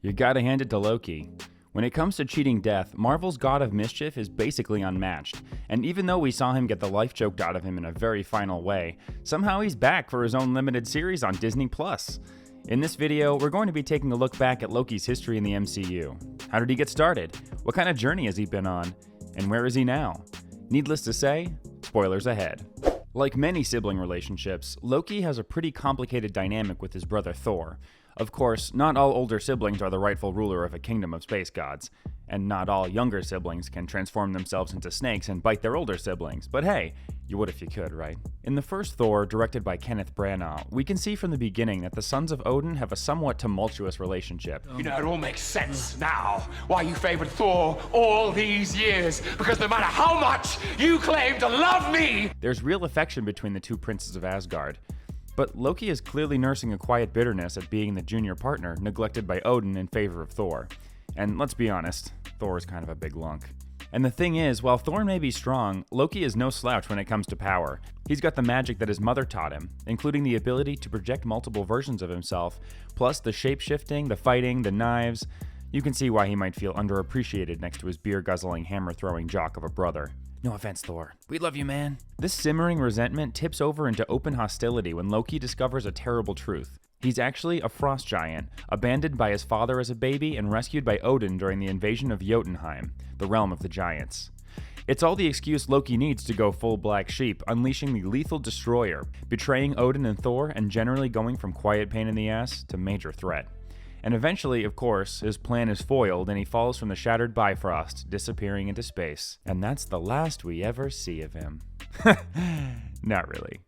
You gotta hand it to Loki. When it comes to cheating death, Marvel's God of Mischief is basically unmatched, and even though we saw him get the life choked out of him in a very final way, somehow he's back for his own limited series on Disney+. In this video, we're going to be taking a look back at Loki's history in the MCU. How did he get started? What kind of journey has he been on? And where is he now? Needless to say, spoilers ahead. Like many sibling relationships, Loki has a pretty complicated dynamic with his brother Thor. Of course, not all older siblings are the rightful ruler of a kingdom of space gods, and not all younger siblings can transform themselves into snakes and bite their older siblings, but hey, you would if you could, right? In the first Thor, directed by Kenneth Branagh, we can see from the beginning that the sons of Odin have a somewhat tumultuous relationship. You know, it all makes sense now why you favored Thor all these years, because no matter how much you claim to love me, There's real affection between the two princes of Asgard. But Loki is clearly nursing a quiet bitterness at being the junior partner neglected by Odin in favor of Thor. And let's be honest, Thor is kind of a big lunk. And the thing is, while Thor may be strong, Loki is no slouch when it comes to power. He's got the magic that his mother taught him, including the ability to project multiple versions of himself, plus the shape-shifting, the fighting, the knives. You can see why he might feel underappreciated next to his beer-guzzling, hammer-throwing jock of a brother. No offense, Thor. We love you, man. This simmering resentment tips over into open hostility when Loki discovers a terrible truth. He's actually a frost giant, abandoned by his father as a baby and rescued by Odin during the invasion of Jotunheim, the realm of the giants. It's all the excuse Loki needs to go full black sheep, unleashing the lethal destroyer, betraying Odin and Thor, and generally going from quiet pain in the ass to major threat. And eventually, of course, his plan is foiled and he falls from the shattered Bifrost, disappearing into space. And that's the last we ever see of him. Not really.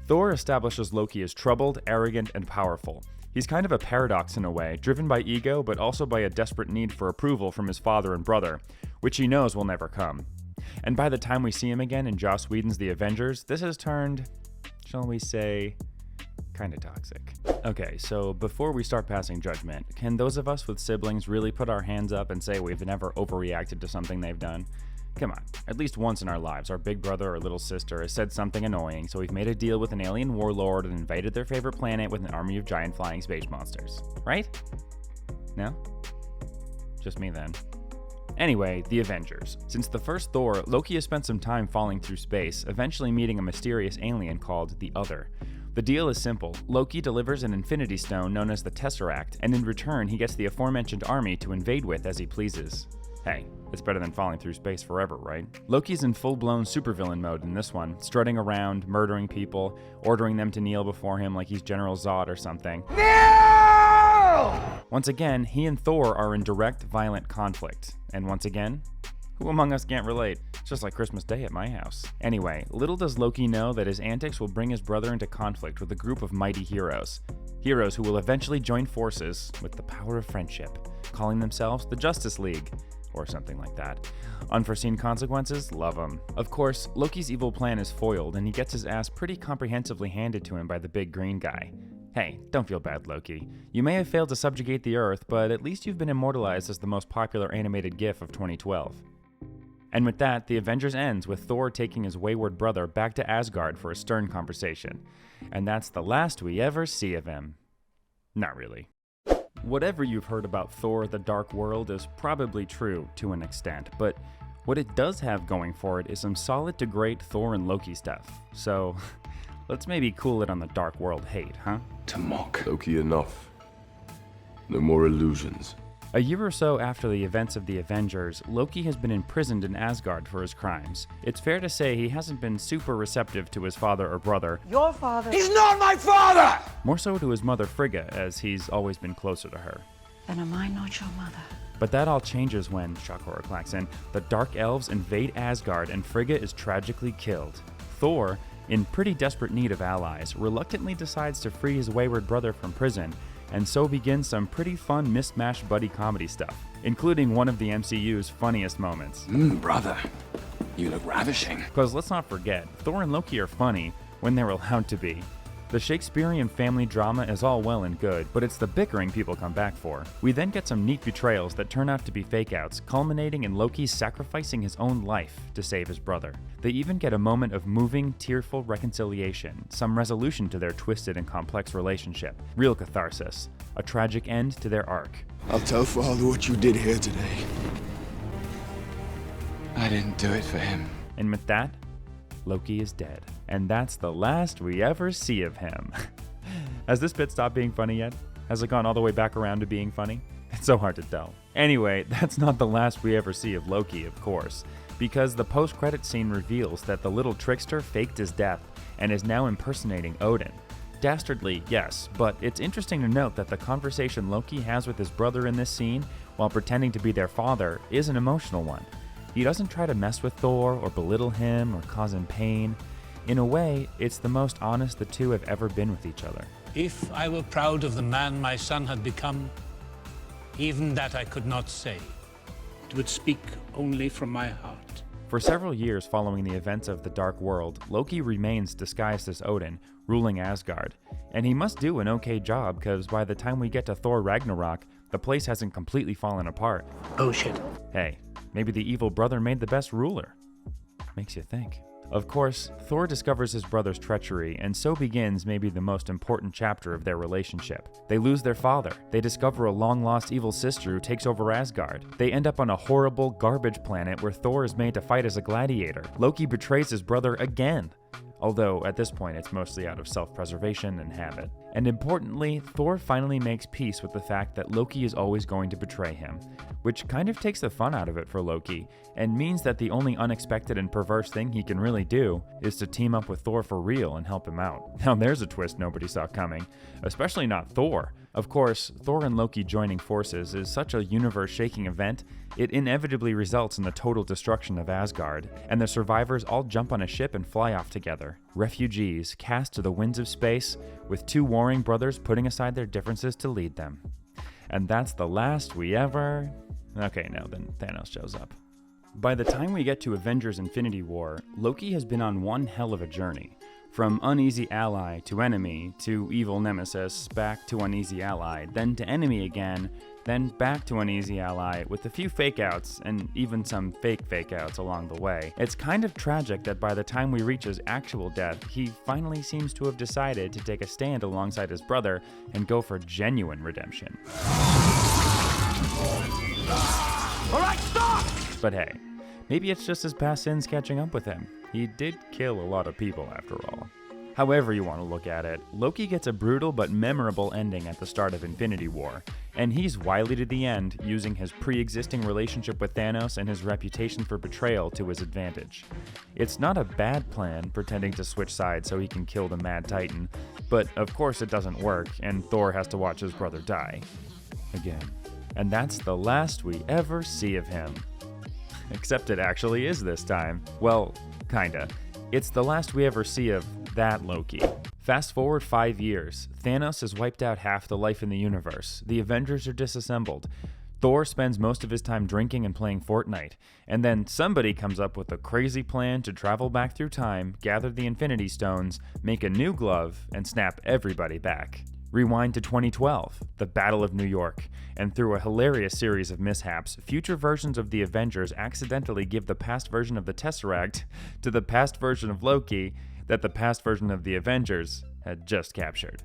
Thor establishes Loki as troubled, arrogant, and powerful. He's kind of a paradox in a way, driven by ego but also by a desperate need for approval from his father and brother, which he knows will never come. And by the time we see him again in Joss Whedon's The Avengers, this has turned, shall we say, kinda toxic. Okay, so before we start passing judgment, can those of us with siblings really put our hands up and say we've never overreacted to something they've done? Come on, at least once in our lives, our big brother or little sister has said something annoying, so we've made a deal with an alien warlord and invaded their favorite planet with an army of giant flying space monsters. Right? No? Just me then. Anyway, the Avengers. Since the first Thor, Loki has spent some time falling through space, eventually meeting a mysterious alien called the Other. The deal is simple. Loki delivers an Infinity Stone known as the Tesseract, and in return he gets the aforementioned army to invade with as he pleases. Hey, it's better than falling through space forever, right? Loki's in full-blown supervillain mode in this one, strutting around, murdering people, ordering them to kneel before him like he's General Zod or something. No! Once again, he and Thor are in direct, violent conflict. And once again, who among us can't relate? It's just like Christmas Day at my house. Anyway, little does Loki know that his antics will bring his brother into conflict with a group of mighty heroes. Heroes who will eventually join forces with the power of friendship, calling themselves the Justice League, or something like that. Unforeseen consequences? Love them. Of course, Loki's evil plan is foiled and he gets his ass pretty comprehensively handed to him by the big green guy. Hey, don't feel bad, Loki. You may have failed to subjugate the Earth, but at least you've been immortalized as the most popular animated GIF of 2012. And with that, the Avengers ends with Thor taking his wayward brother back to Asgard for a stern conversation. And that's the last we ever see of him. Not really. Whatever you've heard about Thor: The Dark World is probably true to an extent, but what it does have going for it is some solid to great Thor and Loki stuff. So, let's maybe cool it on the Dark World hate, huh? to mock. Loki, enough. No more illusions. A year or so after the events of the Avengers, Loki has been imprisoned in Asgard for his crimes. It's fair to say he hasn't been super receptive to his father or brother. Your father. He's not my father! More so to his mother Frigga, as he's always been closer to her. Then am I not your mother? But that all changes when, shock horror klaxon, the Dark Elves invade Asgard and Frigga is tragically killed. Thor, in pretty desperate need of allies, reluctantly decides to free his wayward brother from prison, and so begins some pretty fun mismatched buddy comedy stuff, including one of the MCU's funniest moments. Brother, you look ravishing. Because let's not forget, Thor and Loki are funny when they're allowed to be. The Shakespearean family drama is all well and good, but it's the bickering people come back for. We then get some neat betrayals that turn out to be fake-outs, culminating in Loki sacrificing his own life to save his brother. They even get a moment of moving, tearful reconciliation, some resolution to their twisted and complex relationship, real catharsis, a tragic end to their arc. I'll tell Father what you did here today. I didn't do it for him. And with that, Loki is dead. And that's the last we ever see of him. Has this bit stopped being funny yet? Has it gone all the way back around to being funny? It's so hard to tell. Anyway, that's not the last we ever see of Loki, of course, because the post-credit scene reveals that the little trickster faked his death and is now impersonating Odin. Dastardly, yes, but it's interesting to note that the conversation Loki has with his brother in this scene, while pretending to be their father, is an emotional one. He doesn't try to mess with Thor or belittle him or cause him pain. In a way, it's the most honest the two have ever been with each other. If I were proud of the man my son had become, even that I could not say. It would speak only from my heart. For several years following the events of the Dark World, Loki remains disguised as Odin, ruling Asgard. And he must do an okay job, because by the time we get to Thor Ragnarok, the place hasn't completely fallen apart. Oh shit. Hey, maybe the evil brother made the best ruler. Makes you think. Of course, Thor discovers his brother's treachery, and so begins maybe the most important chapter of their relationship. They lose their father, they discover a long-lost evil sister who takes over Asgard. They end up on a horrible, garbage planet where Thor is made to fight as a gladiator. Loki betrays his brother again. Although, at this point, it's mostly out of self-preservation and habit. And importantly, Thor finally makes peace with the fact that Loki is always going to betray him, which kind of takes the fun out of it for Loki, and means that the only unexpected and perverse thing he can really do is to team up with Thor for real and help him out. Now there's a twist nobody saw coming, especially not Thor. Of course, Thor and Loki joining forces is such a universe-shaking event, it inevitably results in the total destruction of Asgard, and the survivors all jump on a ship and fly off together. Refugees cast to the winds of space, with two warring brothers putting aside their differences to lead them. And that's the last we ever... Okay, now then Thanos shows up. By the time we get to Avengers Infinity War, Loki has been on one hell of a journey. From uneasy ally to enemy, to evil nemesis, back to uneasy ally, then to enemy again, then back to uneasy ally, with a few fake-outs, and even some fake-outs along the way. It's kind of tragic that by the time we reach his actual death, he finally seems to have decided to take a stand alongside his brother and go for genuine redemption. Alright, stop! But hey, maybe it's just his past sins catching up with him. He did kill a lot of people after all. However you want to look at it, Loki gets a brutal but memorable ending at the start of Infinity War, and he's wily to the end, using his pre-existing relationship with Thanos and his reputation for betrayal to his advantage. It's not a bad plan, pretending to switch sides so he can kill the Mad Titan, but of course it doesn't work, and Thor has to watch his brother die. Again. And that's the last we ever see of him. Except it actually is this time. Well, kinda. It's the last we ever see of that Loki. Fast forward 5 years. Thanos has wiped out half the life in the universe. The Avengers are disassembled. Thor spends most of his time drinking and playing Fortnite. And then somebody comes up with a crazy plan to travel back through time, gather the Infinity Stones, make a new glove, and snap everybody back. Rewind to 2012, the Battle of New York, and through a hilarious series of mishaps, future versions of the Avengers accidentally give the past version of the Tesseract to the past version of Loki that the past version of the Avengers had just captured.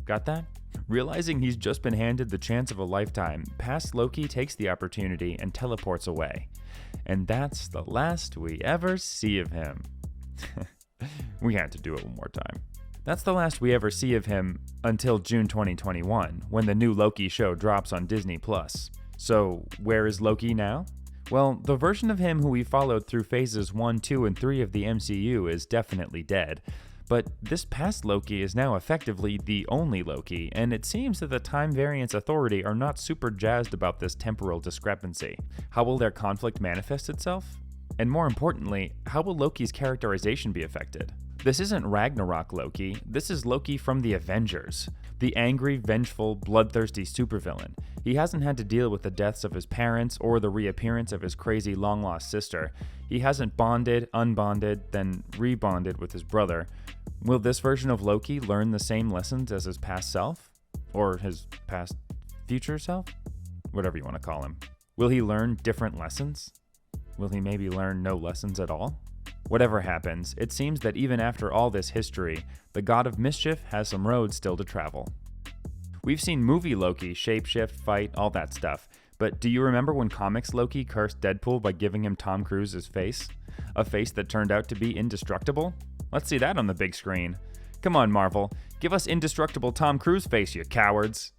Got that? Realizing he's just been handed the chance of a lifetime, past Loki takes the opportunity and teleports away. And that's the last we ever see of him. We had to do it one more time. That's the last we ever see of him until June 2021, when the new Loki show drops on Disney+. So, where is Loki now? Well, the version of him who we followed through phases 1, 2, and 3 of the MCU is definitely dead. But this past Loki is now effectively the only Loki, and it seems that the Time Variance Authority are not super jazzed about this temporal discrepancy. How will their conflict manifest itself? And more importantly, how will Loki's characterization be affected? This isn't Ragnarok Loki, this is Loki from the Avengers. The angry, vengeful, bloodthirsty supervillain. He hasn't had to deal with the deaths of his parents or the reappearance of his crazy long-lost sister. He hasn't bonded, unbonded, then rebonded with his brother. Will this version of Loki learn the same lessons as his past self? Or his past future self? Whatever you want to call him. Will he learn different lessons? Will he maybe learn no lessons at all? Whatever happens, it seems that even after all this history, the god of mischief has some road still to travel. We've seen movie Loki shapeshift, fight, all that stuff, but do you remember when comics Loki cursed Deadpool by giving him Tom Cruise's face? A face that turned out to be indestructible? Let's see that on the big screen. Come on, Marvel, give us indestructible Tom Cruise face, you cowards!